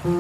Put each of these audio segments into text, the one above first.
My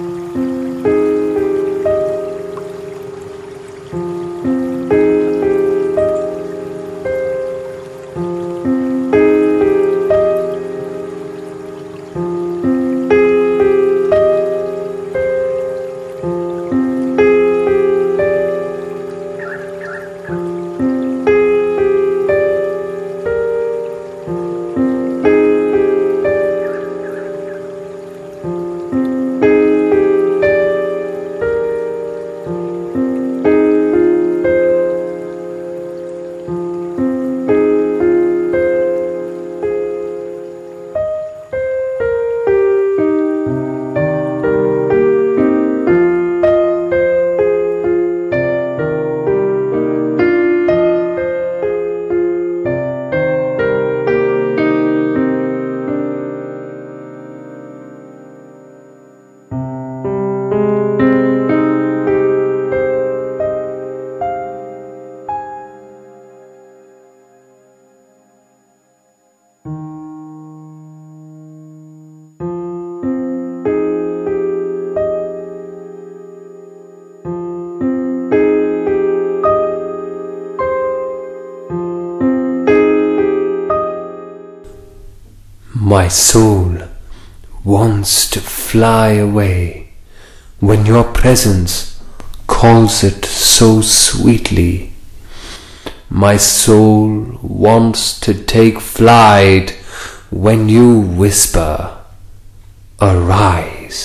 soul wants to fly away when your presence calls it so sweetly. My soul wants to take flight when you whisper, "Arise."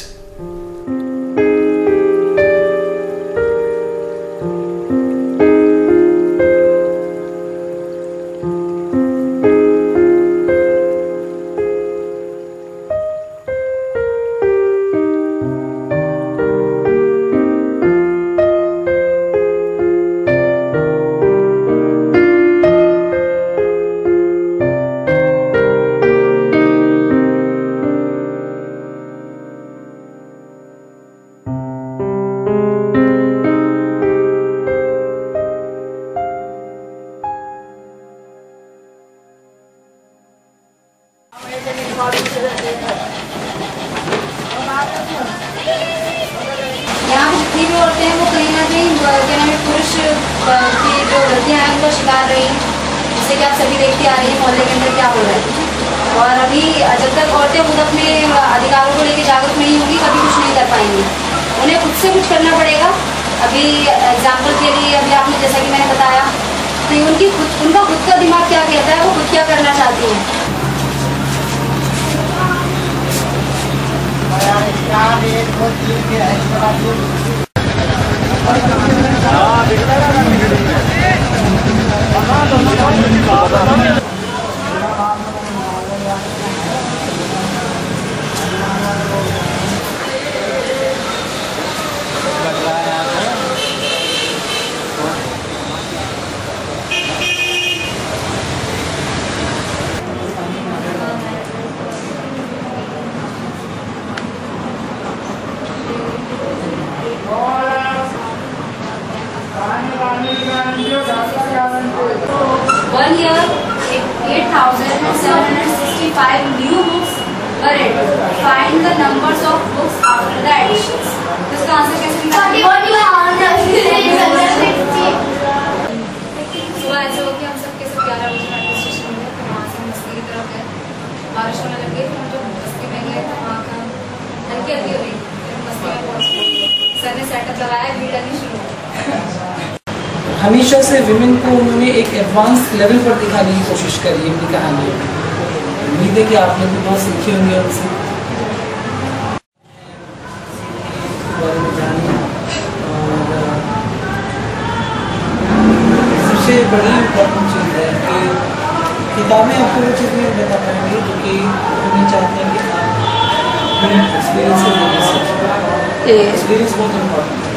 यहाँ जितनी भी औरतें हैं वो कहीं ना कहीं क्या नाम है पुरुष की जो गलतियाँ हैं उनका शिकार रही, जिससे कि आप सभी देखते आ रही हैं मोहल्ले के अंदर क्या हो रहा है। और अभी जब तक औरतें खुद अपने अधिकारों को लेकर जागरूक नहीं होंगी कभी कुछ नहीं कर पाएंगी, उन्हें खुद से कुछ करना पड़ेगा। अभी एग्जाम्पल के लिए अभी आपने जैसा कि मैंने बताया तो उनका खुद का दिमाग क्या कहता है, वो खुद क्या करना चाहती हैं। One year, 8,765 new books were read. Find the numbers of books after the additions. इसका आंसर कैसे निकालेंगे? सुबह ऐसे हो कि हम सब के सब 11 बजे मेट्रो स्टेशन में, तो वहाँ से हम बस्ती की तरफ गए। बारिश होने लगी तो हम जब बस्ती में गए तो वहाँ का हल्की हल्की हुई, फिर बस्ती में पहुँच गए। सर ने सेटअप लगाया, भीड़ लगनी शुरू हो। हमेशा से विमेन को उन्होंने एक एडवांस लेवल पर दिखाने की कोशिश करी है अपनी कहानी में। उम्मीद है कि आपने भी बहुत सीखे होंगे उनसे बारे में जानिए। और सबसे बड़ी इम्पोर्टेंट चीज़ है कि किताबें आपको वो चीज़ नहीं बता पाएंगी जो कि उन्हें चाहते हैं कि आप एक्सपीरियंस से देखें। एक्सपीरियंस बहुत इम्पोर्टेंट है।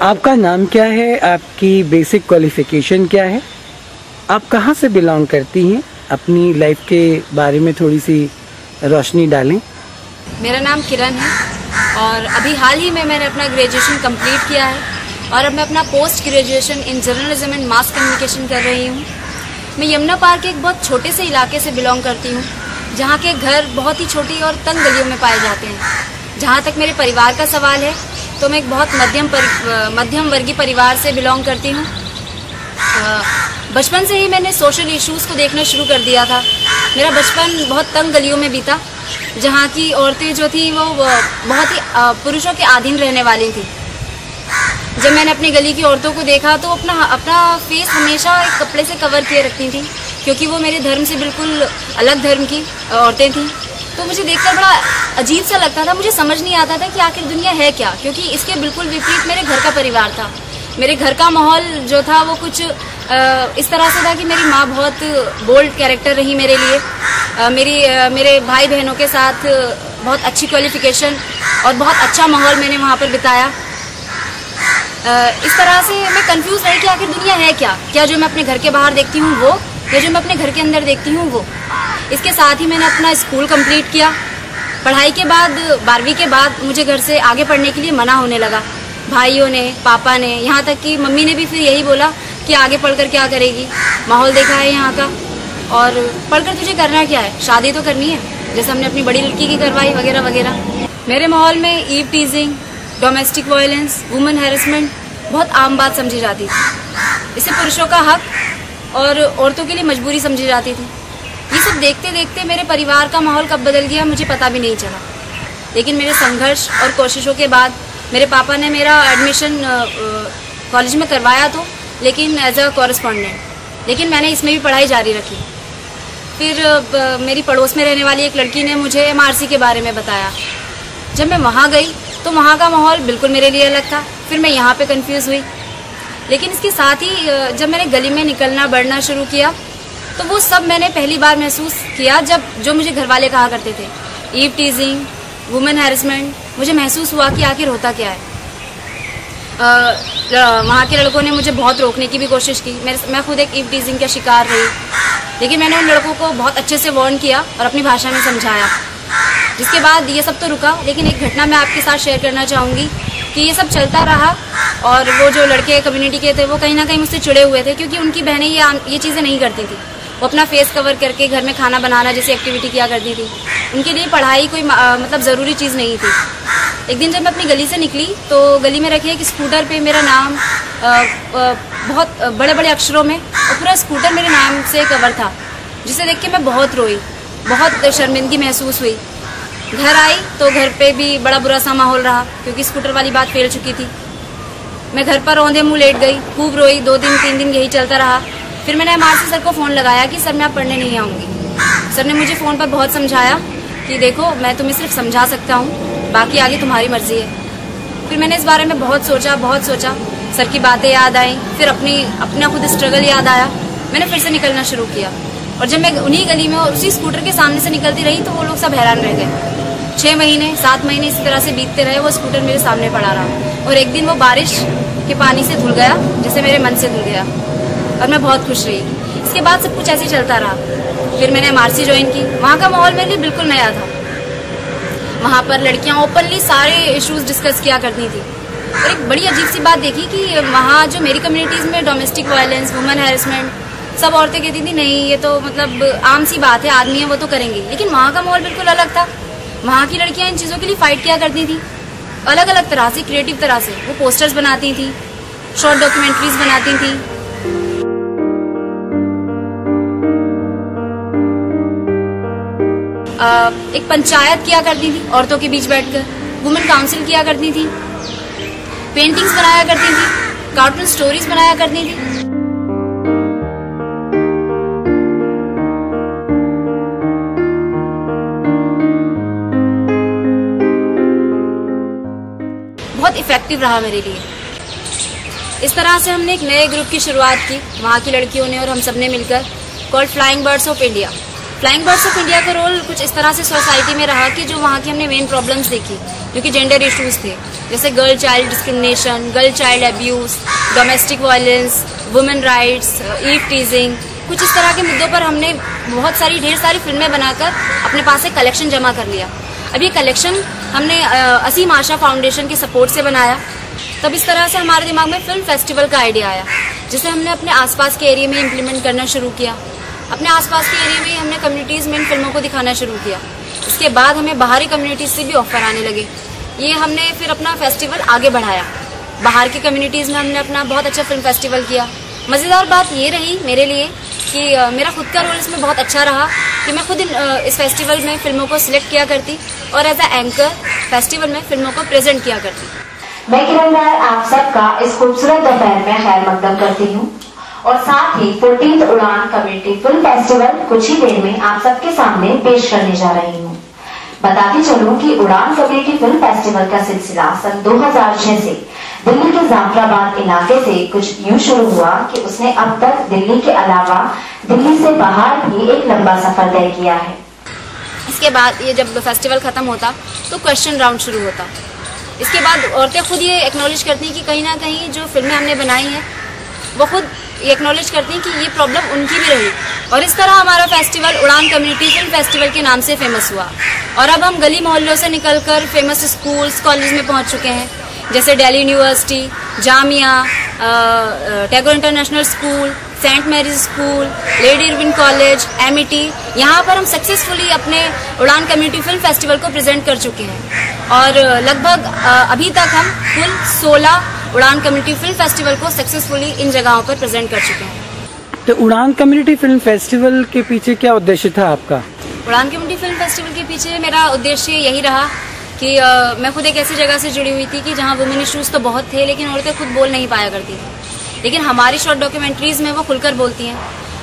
आपका नाम क्या है, आपकी बेसिक क्वालिफिकेशन क्या है, आप कहाँ से बिलोंग करती हैं, अपनी लाइफ के बारे में थोड़ी सी रोशनी डालें। मेरा नाम किरण है और अभी हाल ही में मैंने अपना ग्रेजुएशन कंप्लीट किया है और अब मैं अपना post graduation in journalism and mass communication कर रही हूँ। मैं यमुना पार्क के एक बहुत छोटे से इलाके से बिलोंग करती हूँ, जहाँ के घर बहुत ही छोटी और तंग गलियों में पाए जाते हैं। जहाँ तक मेरे परिवार का सवाल है तो मैं एक बहुत मध्यम वर्गीय परिवार से बिलोंग करती हूँ। बचपन से ही मैंने सोशल इश्यूज़ को देखना शुरू कर दिया था। मेरा बचपन बहुत तंग गलियों में बीता, जहाँ की औरतें जो थी वो बहुत ही पुरुषों के अधीन रहने वाली थी। जब मैंने अपनी गली की औरतों को देखा तो अपना फेस हमेशा एक कपड़े से कवर किए रखती थी, क्योंकि वो मेरे धर्म से बिल्कुल अलग धर्म की औरतें थीं। तो मुझे देखकर बड़ा अजीब सा लगता था, मुझे समझ नहीं आता था कि आखिर दुनिया है क्या, क्योंकि इसके बिल्कुल विपरीत मेरे घर का परिवार था। मेरे घर का माहौल जो था वो कुछ इस तरह से था कि मेरी माँ बहुत बोल्ड कैरेक्टर रही मेरे लिए। मेरे भाई बहनों के साथ बहुत अच्छी क्वालिफिकेशन और बहुत अच्छा माहौल मैंने वहाँ पर बिताया। इस तरह से मैं कंफ्यूज रही कि आखिर दुनिया है क्या जो मैं अपने घर के बाहर देखती हूँ वो, या जो मैं अपने घर के अंदर देखती हूँ वो। इसके साथ ही मैंने अपना स्कूल कंप्लीट किया। पढ़ाई के बाद 12वीं के बाद मुझे घर से आगे पढ़ने के लिए मना होने लगा। भाइयों ने, पापा ने, यहाँ तक कि मम्मी ने भी फिर यही बोला कि आगे पढ़कर क्या करेगी, माहौल देखा है यहाँ का, और पढ़कर तुझे करना क्या है, शादी तो करनी है, जैसे हमने अपनी बड़ी लड़की की करवाई वगैरह वगैरह। मेरे माहौल में eve teasing, domestic violence, women harassment बहुत आम बात समझी जाती थी। इसे पुरुषों का हक और औरतों के लिए मजबूरी समझी जाती थी। ये सब देखते देखते मेरे परिवार का माहौल कब बदल गया मुझे पता भी नहीं चला। लेकिन मेरे संघर्ष और कोशिशों के बाद मेरे पापा ने मेरा एडमिशन कॉलेज में करवाया तो, लेकिन एज अ कॉरेस्पॉन्डेंट। लेकिन मैंने इसमें भी पढ़ाई जारी रखी। फिर मेरी पड़ोस में रहने वाली एक लड़की ने मुझे MRC के बारे में बताया। जब मैं वहाँ गई तो वहाँ का माहौल बिल्कुल मेरे लिए अलग था। फिर मैं यहाँ पे कंफ्यूज हुई। लेकिन इसके साथ ही जब मैंने गली में निकलना बढ़ना शुरू किया तो वो सब मैंने पहली बार महसूस किया जब जो मुझे घर वाले कहा करते थे, ईव टीजिंग, वुमेन हैरेसमेंट, मुझे महसूस हुआ कि आखिर होता क्या है। वहाँ के लड़कों ने मुझे बहुत रोकने की भी कोशिश की। मैं खुद एक ईव टीजिंग का शिकार रही, लेकिन मैंने उन लड़कों को बहुत अच्छे से वार्न किया और अपनी भाषा में समझाया। जिसके बाद ये सब तो रुका, लेकिन एक घटना मैं आपके साथ शेयर करना चाहूँगी कि ये सब चलता रहा और वो जो लड़के कम्युनिटी के थे वो कहीं ना कहीं मुझसे चिड़े हुए थे, क्योंकि उनकी बहनें ये चीज़ें नहीं करती थी। वो अपना फेस कवर करके घर में खाना बनाना जैसी एक्टिविटी किया करती थी। उनके लिए पढ़ाई कोई मतलब ज़रूरी चीज़ नहीं थी। एक दिन जब मैं अपनी गली से निकली तो गली में रखे एक स्कूटर पे मेरा नाम बहुत बड़े बड़े अक्षरों में और पूरा स्कूटर मेरे नाम से कवर था, जिसे देख के मैं बहुत रोई, बहुत शर्मिंदगी महसूस हुई। घर आई तो घर पे भी बड़ा बुरा सा माहौल रहा, क्योंकि स्कूटर वाली बात फैल चुकी थी। मैं घर पर औंधे मुँह लेट गई, खूब रोई। 2 दिन 3 दिन यही चलता रहा। फिर मैंने MRC सर को फ़ोन लगाया कि सर मैं आप पढ़ने नहीं आऊँगी। सर ने मुझे फ़ोन पर बहुत समझाया कि देखो मैं तुम्हें सिर्फ समझा सकता हूँ, बाकी आगे तुम्हारी मर्जी है। फिर मैंने इस बारे में बहुत सोचा। सर की बातें याद आई, फिर अपना खुद स्ट्रगल याद आया। मैंने फिर से निकलना शुरू किया और जब मैं उन्हीं गली में और उसी स्कूटर के सामने से निकलती रही तो वो लोग सब हैरान रह गए। 6 महीने 7 महीने इसी तरह से बीतते रहे। वो स्कूटर मेरे सामने पड़ा रहा और एक दिन वो बारिश के पानी से धुल गया, जैसे मेरे मन से धुल गया, और मैं बहुत खुश रही। इसके बाद सब कुछ ऐसे ही चलता रहा। फिर मैंने MRC ज्वाइन की। वहाँ का माहौल मेरे लिए बिल्कुल नया था। वहाँ पर लड़कियाँ ओपनली सारे इश्यूज डिस्कस किया करती थी। और एक बड़ी अजीब सी बात देखी कि वहाँ जो मेरी कम्युनिटीज़ में डोमेस्टिक वायलेंस, वुमेन हैरेसमेंट, सब औरतें कहती थी नहीं ये तो मतलब आम सी बात है, आदमी है वो तो करेंगे। लेकिन वहाँ का माहौल बिल्कुल अलग था। वहाँ की लड़कियाँ इन चीज़ों के लिए फाइट किया करती थी, अलग अलग तरह से, क्रिएटिव तरह से। वो पोस्टर्स बनाती थी, शॉर्ट डॉक्यूमेंट्रीज बनाती थी। एक पंचायत किया करती थी औरतों के बीच बैठकर, वुमेन काउंसिल किया करती थी, पेंटिंग्स बनाया करती थी, कार्टून स्टोरीज बनाया करती थी। बहुत इफेक्टिव रहा मेरे लिए। इस तरह से हमने एक नए ग्रुप की शुरुआत की, वहाँ की लड़कियों ने और हम सब ने मिलकर, called flying birds of India. Flying birds of India का रोल कुछ इस तरह से सोसाइटी में रहा कि जो वहाँ की हमने मेन प्रॉब्लम्स देखी, जो कि जेंडर इश्यूज थे, जैसे girl child discrimination, girl child abuse, domestic violence, women rights, eve teasing, कुछ इस तरह के मुद्दों पर हमने ढेर सारी फिल्में बनाकर अपने पास एक कलेक्शन जमा कर लिया। अब ये कलेक्शन हमने असीम आशा फाउंडेशन के सपोर्ट से बनाया। तब इस तरह से हमारे दिमाग में फिल्म फेस्टिवल का आइडिया आया, जिसे हमने अपने आसपास के एरिया में इम्प्लीमेंट करना शुरू किया। अपने आसपास के एरिया में हमने कम्युनिटीज़ में इन फिल्मों को दिखाना शुरू किया। इसके बाद हमें बाहरी कम्युनिटीज़ से भी ऑफर आने लगे। ये हमने फिर अपना फेस्टिवल आगे बढ़ाया। बाहर की कम्युनिटीज़ में हमने अपना बहुत अच्छा फिल्म फेस्टिवल किया। मज़ेदार बात ये रही मेरे लिए कि मेरा खुद का रोल इसमें बहुत अच्छा रहा कि मैं खुद इस फेस्टिवल में फिल्मों को सिलेक्ट किया करती और एज ए एंकर फेस्टिवल में फिल्मों को प्रेजेंट किया करती। मैं किरण राय आप सबका इस खूबसूरत दोपहर में खैर मकदम करती हूँ और साथ ही 14th उड़ान कम्युनिटी फिल्म फेस्टिवल कुछ ही देर में आप सबके सामने पेश करने जा रही हूँ। बताती चलूं कि उड़ान कम्युनिटी फिल्म फेस्टिवल का सिलसिला सन 2006 से दिल्ली के जाफराबाद इलाके से कुछ यूं शुरू हुआ कि उसने अब तक दिल्ली के अलावा दिल्ली से बाहर भी एक लंबा सफर तय किया है। इसके बाद ये जब फेस्टिवल खत्म होता तो क्वेश्चन राउंड शुरू होता। इसके बाद औरतें खुद ये एक्नॉलेज करती हैं कि कहीं ना कहीं जो फिल्में हमने बनाई हैं वो खुद एक्नॉलेज करती हैं कि ये प्रॉब्लम उनकी भी रही। और इस तरह हमारा फेस्टिवल उड़ान कम्युनिटी फिल्म फेस्टिवल के नाम से फेमस हुआ। और अब हम गली मोहल्लों से निकलकर फेमस स्कूल्स कॉलेज में पहुंच चुके हैं, जैसे Delhi university, Jamia, Tagore international school, saint Mary's school, lady Irwin college, MIT। यहाँ पर हम सक्सेसफुली अपने उड़ान कम्युनिटी फिल्म फेस्टिवल को प्रेजेंट कर चुके हैं और लगभग अभी तक हम कुल 16 उड़ान कम्युनिटी फिल्म फेस्टिवल को सक्सेसफुली इन जगहों पर प्रेजेंट कर चुके हैं। तो उड़ान कम्युनिटी फिल्म फेस्टिवल के पीछे क्या उद्देश्य था आपका? उड़ान कम्युनिटी फिल्म फेस्टिवल के पीछे मेरा उद्देश्य यही रहा कि मैं खुद एक ऐसी जगह से जुड़ी हुई थी कि जहाँ वुमेन इश्यूज तो बहुत थे लेकिन औरतें खुद बोल नहीं पाया करती थी। लेकिन हमारी शॉर्ट डॉक्यूमेंट्रीज में वो खुलकर बोलती हैं।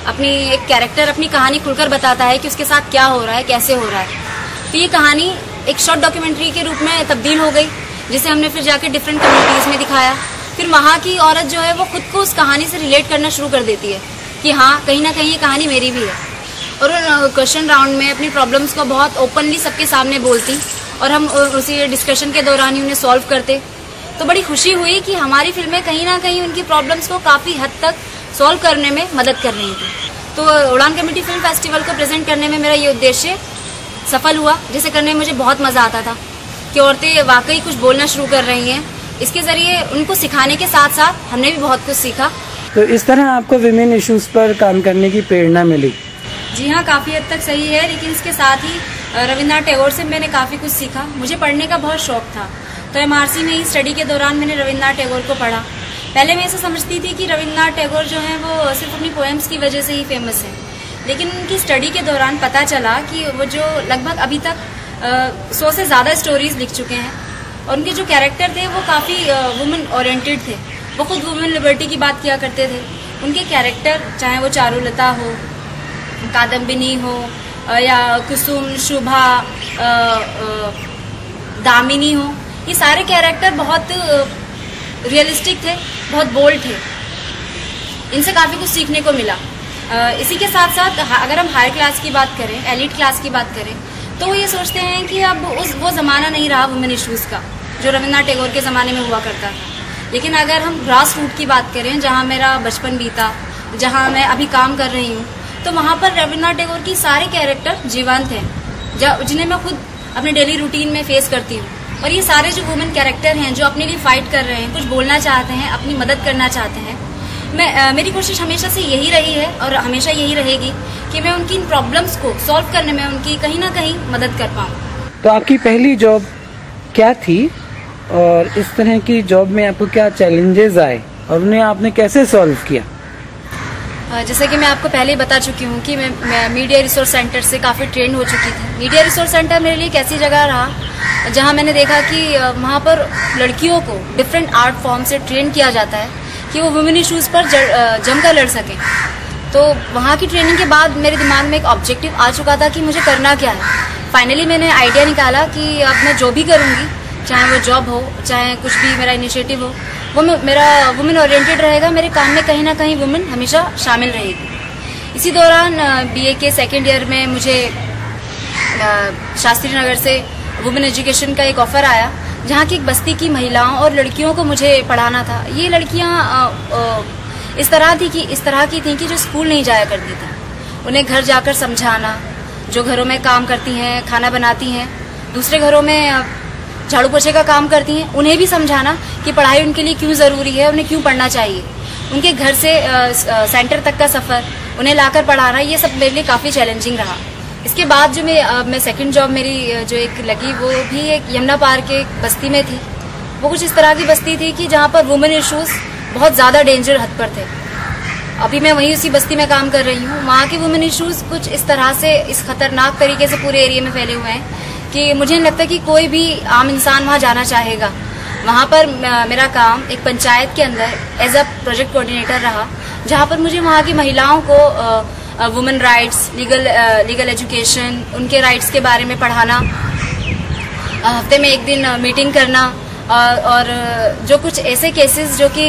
अपनी एक कैरेक्टर अपनी कहानी खुलकर बताता है कि उसके साथ क्या हो रहा है, कैसे हो रहा है। तो ये कहानी एक शॉर्ट डॉक्यूमेंट्री के रूप में तब्दील हो गई, जिसे हमने फिर जाके डिफरेंट कम्युनिटीज में दिखाया। फिर वहाँ की औरत जो है वो खुद को उस कहानी से रिलेट करना शुरू कर देती है कि हाँ, कहीं ना कहीं ये कहानी मेरी भी है। और क्वेश्चन राउंड में अपनी प्रॉब्लम्स को बहुत ओपनली सबके सामने बोलती और हम उसी डिस्कशन के दौरान ही उन्हें सॉल्व करते। तो बड़ी खुशी हुई कि हमारी फिल्में कहीं ना कहीं उनकी प्रॉब्लम्स को काफ़ी हद तक सॉल्व करने में मदद कर रही थी। तो उड़ान कम्युनिटी फिल्म फेस्टिवल को प्रेजेंट करने में मेरा ये उद्देश्य सफल हुआ, जिसे करने में मुझे बहुत मज़ा आता था कि औरतें वाकई कुछ बोलना शुरू कर रही हैं। इसके ज़रिए उनको सिखाने के साथ साथ हमने भी बहुत कुछ सीखा। तो इस तरह आपको विमेन इश्यूज पर काम करने की प्रेरणा मिली? जी हाँ, काफ़ी हद तक सही है, लेकिन इसके साथ ही रविन्द्रनाथ टैगोर से मैंने काफ़ी कुछ सीखा। मुझे पढ़ने का बहुत शौक था, तो MRC में ही स्टडी के दौरान मैंने रविन्द्रनाथ टैगोर को पढ़ा। पहले मैं ऐसा समझती थी कि रविन्द्रनाथ टैगोर जो हैं वो सिर्फ अपनी पोएम्स की वजह से ही फेमस है, लेकिन उनकी स्टडी के दौरान पता चला कि वो जो लगभग अभी तक 100 से ज़्यादा स्टोरीज लिख चुके हैं और उनके जो कैरेक्टर थे वो काफ़ी वुमेन ओरिएंटेड थे। वो खुद वुमेन लिबर्टी की बात किया करते थे। उनके कैरेक्टर, चाहे वो चारुलता हो, कादम्बिनी हो या कुसुम, शुभा, दामिनी हो, ये सारे कैरेक्टर बहुत रियलिस्टिक थे, बहुत बोल्ड थे। इनसे काफ़ी कुछ सीखने को मिला। इसी के साथ साथ अगर हम हायर क्लास की बात करें, एलिट क्लास की बात करें, तो वो ये सोचते हैं कि अब वो ज़माना नहीं रहा वुमेन इश्यूज़ का जो रविन्द्रनाथ टैगोर के ज़माने में हुआ करता था। लेकिन अगर हम ग्रास रूट की बात करें, जहाँ मेरा बचपन बीता, जहाँ मैं अभी काम कर रही हूँ, तो वहाँ पर रविन्द्रनाथ टैगोर की सारे कैरेक्टर जीवंत हैं, जिन्हें मैं खुद अपने डेली रूटीन में फेस करती हूँ। और ये सारे जो वुमेन कैरेक्टर हैं जो अपने लिए फाइट कर रहे हैं, कुछ बोलना चाहते हैं, अपनी मदद करना चाहते हैं, मेरी कोशिश हमेशा से यही रही है और हमेशा यही रहेगी कि मैं उनकी इन प्रॉब्लम्स को सॉल्व करने में उनकी कहीं ना कहीं मदद कर पाऊँ। तो आपकी पहली जॉब क्या थी और इस तरह की जॉब में आपको क्या चैलेंजेस आए और उन्हें आपने कैसे सॉल्व किया? जैसे कि मैं आपको पहले ही बता चुकी हूँ कि मैं मीडिया रिसोर्स सेंटर से काफ़ी ट्रेंड हो चुकी थी। मीडिया रिसोर्स सेंटर मेरे लिए एक ऐसी जगह रहा जहाँ मैंने देखा कि वहाँ पर लड़कियों को डिफरेंट आर्ट फॉर्म से ट्रेन किया जाता है कि वो वुमेन इश्यूज़ पर जमकर लड़ सकें। तो वहाँ की ट्रेनिंग के बाद मेरे दिमाग में एक ऑब्जेक्टिव आ चुका था कि मुझे करना क्या है। फाइनली मैंने आइडिया निकाला कि अब मैं जो भी करूँगी, चाहे वो जॉब हो, चाहे कुछ भी मेरा इनिशिएटिव हो, वो मेरा वुमेन ओरिएंटेड रहेगा। मेरे काम में कहीं ना कहीं वुमेन हमेशा शामिल रहेगी। इसी दौरान BA के सेकेंड ईयर में मुझे शास्त्री नगर से वुमेन एजुकेशन का एक ऑफ़र आया, जहाँ की एक बस्ती की महिलाओं और लड़कियों को मुझे पढ़ाना था। ये लड़कियाँ इस तरह की थी कि जो स्कूल नहीं जाया करती थी, उन्हें घर जाकर समझाना, जो घरों में काम करती हैं, खाना बनाती हैं, दूसरे घरों में झाड़ू पोछे का काम करती हैं, उन्हें भी समझाना कि पढ़ाई उनके लिए क्यों ज़रूरी है, उन्हें क्यों पढ़ना चाहिए। उनके घर से सेंटर तक का सफ़र उन्हें लाकर पढ़ाना, ये सब मेरे लिए काफ़ी चैलेंजिंग रहा। इसके बाद जो मैं सेकंड जॉब मेरी जो एक लगी, वो भी एक यमुना पार के बस्ती में थी। वो कुछ इस तरह की बस्ती थी कि जहाँ पर वुमेन इश्यूज बहुत ज़्यादा डेंजर हद पर थे। अभी मैं वहीं उसी बस्ती में काम कर रही हूँ। वहाँ के वुमेन इश्यूज कुछ इस तरह से, इस खतरनाक तरीके से पूरे एरिया में फैले हुए हैं कि मुझे नहीं लगता कि कोई भी आम इंसान वहाँ जाना चाहेगा। वहाँ पर मेरा काम एक पंचायत के अंदर एज अ प्रोजेक्ट कोऑर्डिनेटर रहा, जहाँ पर मुझे वहाँ की महिलाओं को वुमेन राइट्स, लीगल एजुकेशन, उनके राइट्स के बारे में पढ़ाना, हफ्ते में एक दिन मीटिंग करना, और जो कुछ ऐसे केसेस जो कि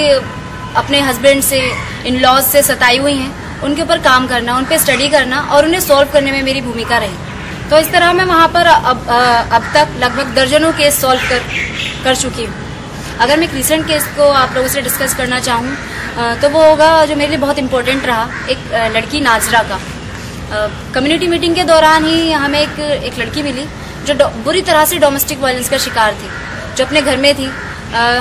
अपने हस्बैंड से, इन लॉज से सताई हुई हैं, उनके ऊपर काम करना, उन पे स्टडी करना और उन्हें सॉल्व करने में मेरी भूमिका रही। तो इस तरह मैं वहाँ पर अब तक लगभग दर्जनों केस सॉल्व कर चुकी हूँ। अगर मैं एक रिसेंट केस को आप लोगों से डिस्कस करना चाहूँ तो वो होगा जो मेरे लिए बहुत इम्पोर्टेंट रहा, एक लड़की नाजरा का। कम्युनिटी मीटिंग के दौरान ही हमें एक लड़की मिली जो बुरी तरह से डोमेस्टिक वायलेंस का शिकार थी, जो अपने घर में थी।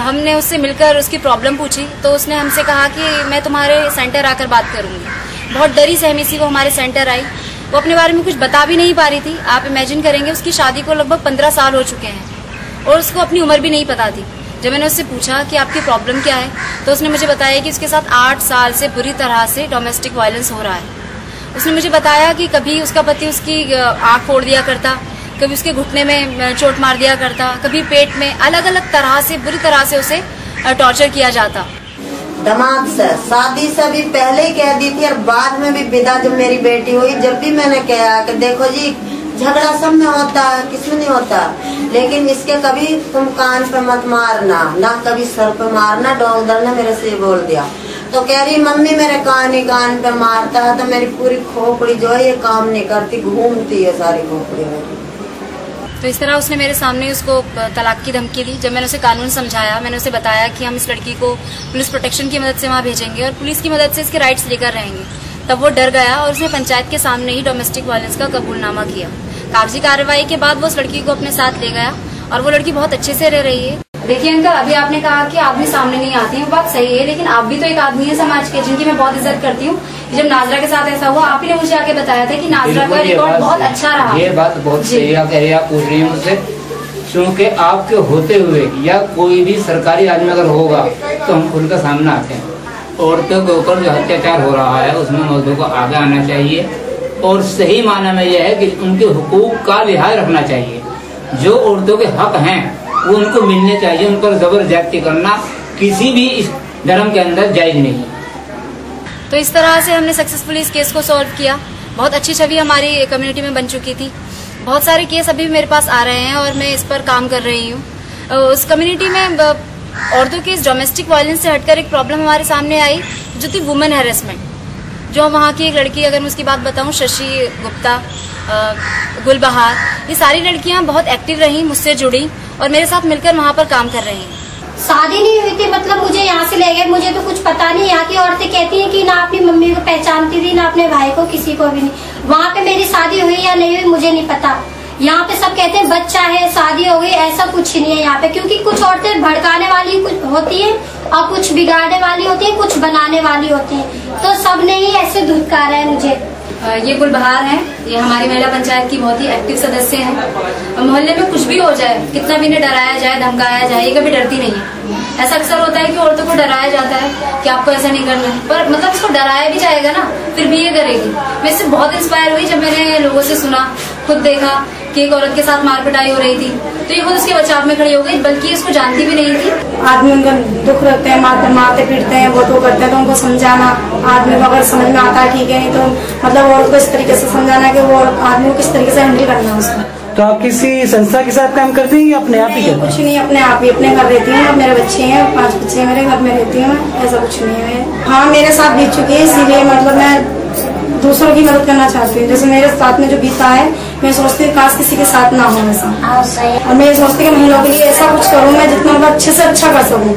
हमने उससे मिलकर उसकी प्रॉब्लम पूछी तो उसने हमसे कहा कि मैं तुम्हारे सेंटर आकर बात करूंगी। बहुत डरी सहमी सी वो हमारे सेंटर आई। वो अपने बारे में कुछ बता भी नहीं पा रही थी। आप इमेजिन करेंगे, उसकी शादी को लगभग 15 साल हो चुके हैं और उसको अपनी उम्र भी नहीं पता थी। जब मैंने उससे पूछा कि आपकी प्रॉब्लम क्या है, तो उसने मुझे बताया कि उसके साथ 8 साल से बुरी तरह से डोमेस्टिक वायलेंस हो रहा है। उसने मुझे बताया कि कभी उसका पति उसकी आँख फोड़ दिया करता, कभी उसके घुटने में चोट मार दिया करता, कभी पेट में, अलग अलग तरह से बुरी तरह से उसे टॉर्चर किया जाता। दामाद से शादी से भी पहले ही कह दी थी और बाद में भी विदा जब मेरी बेटी हुई, जब भी मैंने कहा कि देखो जी झगड़ा सब में होता है, किसमें नहीं होता, लेकिन इसके कभी तुम कान पे मत मारना, ना कभी सर पे मारना। डॉक्टर ने मेरे से बोल दिया। तो कह रही मम्मी मेरे कान पे मारता है तो मेरी पूरी खोपड़ी जो है ये काम नहीं करती, घूमती है सारी खोपड़ी मेरी। तो इस तरह उसने मेरे सामने उसको तलाक की धमकी दी। जब मैंने उसे कानून समझाया, मैंने उसे बताया कि हम इस लड़की को पुलिस प्रोटेक्शन की मदद से वहाँ भेजेंगे और पुलिस की मदद से इसके राइट्स लेकर रहेंगे, तब वो डर गया और उसने पंचायत के सामने ही डोमेस्टिक वायलेंस का कबूलनामा किया। कागजी कार्रवाई के बाद वो उस लड़की को अपने साथ ले गया और वो लड़की बहुत अच्छे से रह रही है। देखिए अंकल, अभी आपने कहा कि आदमी सामने नहीं आती है, वो बात सही है, लेकिन आप भी तो एक आदमी है समाज के, जिनकी मैं बहुत इज्जत करती हूँ। जब नाजरा के साथ ऐसा हुआ, आप ही ने मुझे आके बताया था कि नाजरा का रिकॉर्ड बहुत अच्छा रहा। ये बात बहुत सही आप पूछ रही है मुझसे, क्योंकि आपके होते हुए या कोई भी सरकारी आदमी अगर होगा तो हम खुल कर सामने आते हैं। औरतों के ऊपर जो अत्याचार हो रहा है उसमें मर्दों को आगे आना चाहिए और सही मायने में यह है कि उनके हुकूक का लिहाज रखना चाहिए। जो औरतों के हक हैं वो उनको मिलने चाहिए, उन पर जबरदस्ती करना किसी भी इस धर्म के अंदर जायज नहीं है। तो इस तरह से हमने सक्सेसफुली इस केस को सॉल्व किया। बहुत अच्छी छवि हमारी कम्युनिटी में बन चुकी थी। बहुत सारे केस अभी मेरे पास आ रहे हैं और मैं इस पर काम कर रही हूँ। उस कम्युनिटी में औरतों के इस डोमेस्टिक वायलेंस से हटकर एक प्रॉब्लम हमारे सामने आई जो थी वुमेन हैरेसमेंट। जो वहाँ की एक लड़की, अगर मैं उसकी बात बताऊँ, शशि गुप्ता, गुलबहार, ये सारी लड़कियाँ बहुत एक्टिव रही, मुझसे जुड़ी और मेरे साथ मिलकर वहाँ पर काम कर रही हैं। शादी नहीं हुई थी, मतलब मुझे यहाँ से ले गए, मुझे तो कुछ पता नहीं। यहाँ की औरतें कहती हैं कि ना अपनी मम्मी को पहचानती थी, ना अपने भाई को, किसी को भी नहीं। वहाँ पे मेरी शादी हुई या नहीं हुई मुझे नहीं पता। यहाँ पे सब कहते हैं बच्चा है, शादी हो गई, ऐसा कुछ नहीं है यहाँ पे। क्योंकि कुछ औरतें भड़काने वाली कुछ होती है और कुछ बिगाड़ने वाली होती है, कुछ बनाने वाली होती है। तो सबने ही ऐसे धुतकारा है मुझे। ये गुलबहार हैं, ये हमारी महिला पंचायत की बहुत ही एक्टिव सदस्य हैं। मोहल्ले में कुछ भी हो जाए, कितना भी इन्हें डराया जाए, धमकाया जाए, ये कभी डरती नहीं है। ऐसा अक्सर होता है कि औरतों को डराया जाता है कि आपको ऐसा नहीं करना है, पर मतलब इसको डराया भी जाएगा ना, फिर भी ये करेगी। मैं इससे बहुत इंस्पायर हुई जब मैंने लोगों से सुना, खुद देखा कि एक औरत के साथ मार पिटाई हो रही थी, तो ये खुद उसके बचाव में खड़ी हो गई, बल्कि इसको जानती भी नहीं थी। आदमी उनका दुख रखते हैं, मारते पीटते हैं, वो तो करते हैं, तो उनको समझाना, आदमी को अगर समझ में आता है ठीक है, नहीं तो मतलब औरत को इस तरीके से समझाना कि वो आदमी को किस तरीके से हैंडल करना है उसको। तो आप किसी संस्था के साथ काम करती हैं या अपने आप ही करती हैं? कुछ नहीं, अपने आप ही अपने घर रहती हूँ। मेरे बच्चे हैं, 5 बच्चे मेरे घर में रहती हूँ, ऐसा कुछ नहीं है। हाँ, मेरे साथ बीत चुकी है, इसीलिए मतलब मैं दूसरों की मदद करना चाहती हूँ। जैसे मेरे साथ में जो बीता है, मैं सोचती हूँ काश किसी के साथ ना हो ऐसा। और मैं सोचती हूँ महिलाओं के लिए ऐसा कुछ करूँ मैं जितना अच्छे से अच्छा कर सकूँ।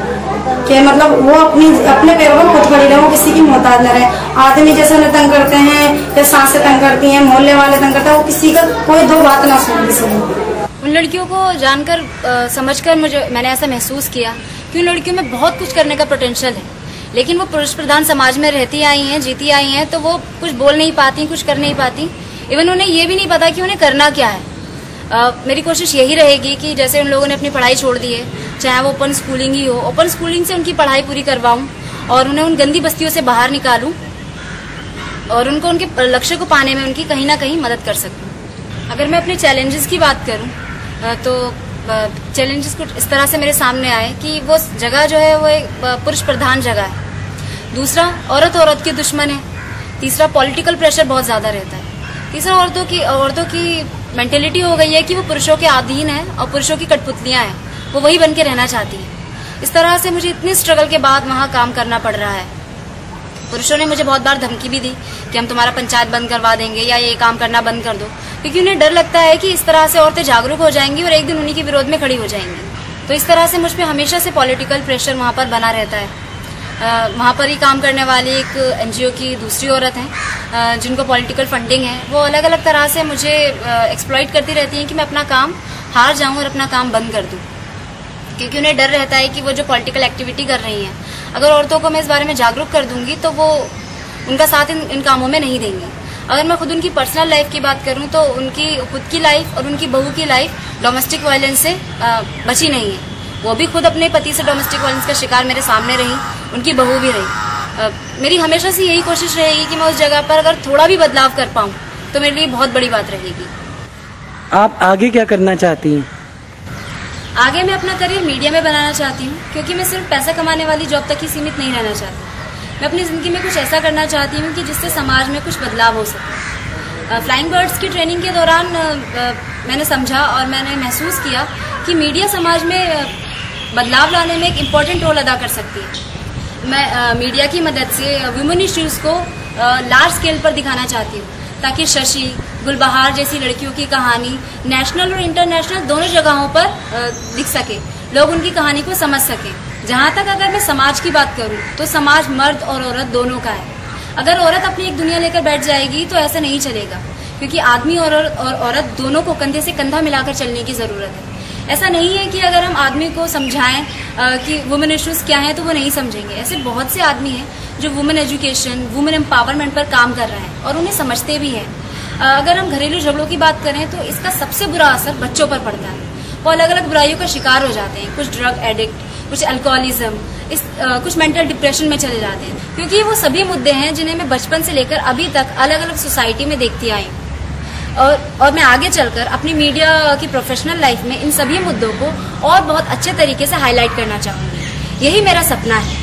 कि मतलब वो अपने पैरों पर खुद खड़ी रहे, वो किसी की मोहताज न रहे। आदमी जैसे उन्हें तंग करते हैं या सांसें तंग करती हैं, मोहल्ले वाले तंग करते हैं, वो किसी का कोई दो बात ना सुने किसी को। उन लड़कियों को जानकर समझकर मैंने ऐसा महसूस किया कि उन लड़कियों में बहुत कुछ करने का पोटेंशियल है, लेकिन वो पुरुष प्रधान समाज में रहती आई हैं, जीती आई हैं, तो वो कुछ बोल नहीं पाती, कुछ कर नहीं पाती। इवन उन्हें ये भी नहीं पता कि उन्हें करना क्या है। मेरी कोशिश यही रहेगी कि जैसे उन लोगों ने अपनी पढ़ाई छोड़ दी है, चाहे वो ओपन स्कूलिंग ही हो, ओपन स्कूलिंग से उनकी पढ़ाई पूरी करवाऊं और उन्हें उन गंदी बस्तियों से बाहर निकालूं और उनको उनके लक्ष्य को पाने में उनकी कहीं ना कहीं मदद कर सकूं। अगर मैं अपने चैलेंजेस की बात करूं तो चैलेंजेस कुछ इस तरह से मेरे सामने आए कि वो जगह जो है वो एक पुरुष प्रधान जगह है। दूसरा, औरत की दुश्मन है। तीसरा, पॉलिटिकल प्रेशर बहुत ज्यादा रहता है। तीसरा, औरतों की मेंटेलिटी हो गई है कि वो पुरुषों के अधीन है और पुरुषों की कठपुतलियां हैं, वो वही बन के रहना चाहती है। इस तरह से मुझे इतनी स्ट्रगल के बाद वहां काम करना पड़ रहा है। पुरुषों ने मुझे बहुत बार धमकी भी दी कि हम तुम्हारा पंचायत बंद करवा देंगे या ये काम करना बंद कर दो, क्योंकि उन्हें डर लगता है कि इस तरह से औरतें जागरूक हो जाएंगी और एक दिन उन्हीं के विरोध में खड़ी हो जाएंगी। तो इस तरह से मुझ पर हमेशा से पॉलिटिकल प्रेशर वहां पर बना रहता है। वहाँ पर ही काम करने वाली एक एनजीओ की दूसरी औरत हैं जिनको पॉलिटिकल फंडिंग है, वो अलग अलग तरह से मुझे एक्सप्लॉइट करती रहती हैं कि मैं अपना काम हार जाऊं और अपना काम बंद कर दूं, क्योंकि उन्हें डर रहता है कि वो जो पॉलिटिकल एक्टिविटी कर रही हैं, अगर औरतों को मैं इस बारे में जागरूक कर दूंगी तो वो उनका साथ इन कामों में नहीं देंगी। अगर मैं खुद उनकी पर्सनल लाइफ की बात करूं तो उनकी खुद की लाइफ और उनकी बहू की लाइफ डोमेस्टिक वायलेंस से बची नहीं है। वो भी खुद अपने पति से डोमेस्टिक वायलेंस का शिकार मेरे सामने रही, उनकी बहू भी रही। मेरी हमेशा से यही कोशिश रहेगी कि मैं उस जगह पर अगर थोड़ा भी बदलाव कर पाऊं तो मेरे लिए बहुत बड़ी बात रहेगी। आप आगे क्या करना चाहती हैं? आगे मैं अपना करियर मीडिया में बनाना चाहती हूँ, क्योंकि मैं सिर्फ पैसा कमाने वाली जॉब तक ही सीमित नहीं रहना चाहती। मैं अपनी जिंदगी में कुछ ऐसा करना चाहती हूँ कि जिससे समाज में कुछ बदलाव हो सके। फ्लाइंग बर्ड्स की ट्रेनिंग के दौरान मैंने समझा और मैंने महसूस किया कि मीडिया समाज में बदलाव लाने में एक इम्पोर्टेंट रोल अदा कर सकती है। मैं मीडिया की मदद से वुमेन इश्यूज को लार्ज स्केल पर दिखाना चाहती हूँ, ताकि शशि, गुलबहार जैसी लड़कियों की कहानी नेशनल और इंटरनेशनल दोनों जगहों पर दिख सके, लोग उनकी कहानी को समझ सकें। जहाँ तक अगर मैं समाज की बात करूँ तो समाज मर्द और औरत दोनों का है। अगर औरत अपनी एक दुनिया लेकर बैठ जाएगी तो ऐसा नहीं चलेगा, क्योंकि आदमी और औरत दोनों को कंधे से कंधा मिलाकर चलने की जरूरत है। ऐसा नहीं है कि अगर हम आदमी को समझाएं कि वुमेन इश्यूज क्या हैं तो वो नहीं समझेंगे। ऐसे बहुत से आदमी हैं जो वुमेन एजुकेशन, वुमेन एम्पावरमेंट पर काम कर रहे हैं और उन्हें समझते भी हैं। अगर हम घरेलू झगड़ों की बात करें तो इसका सबसे बुरा असर बच्चों पर पड़ता है। वो अलग अलग बुराइयों का शिकार हो जाते हैं, कुछ ड्रग एडिक्ट, कुछ अल्कोहलिज्म, कुछ मेंटल डिप्रेशन में चले जाते हैं, क्योंकि वो सभी मुद्दे हैं जिन्हें मैं बचपन से लेकर अभी तक अलग अलग सोसाइटी में देखती आई हूँ। और मैं आगे चलकर अपनी मीडिया की प्रोफेशनल लाइफ में इन सभी मुद्दों को और बहुत अच्छे तरीके से हाईलाइट करना चाहूंगी। यही मेरा सपना है।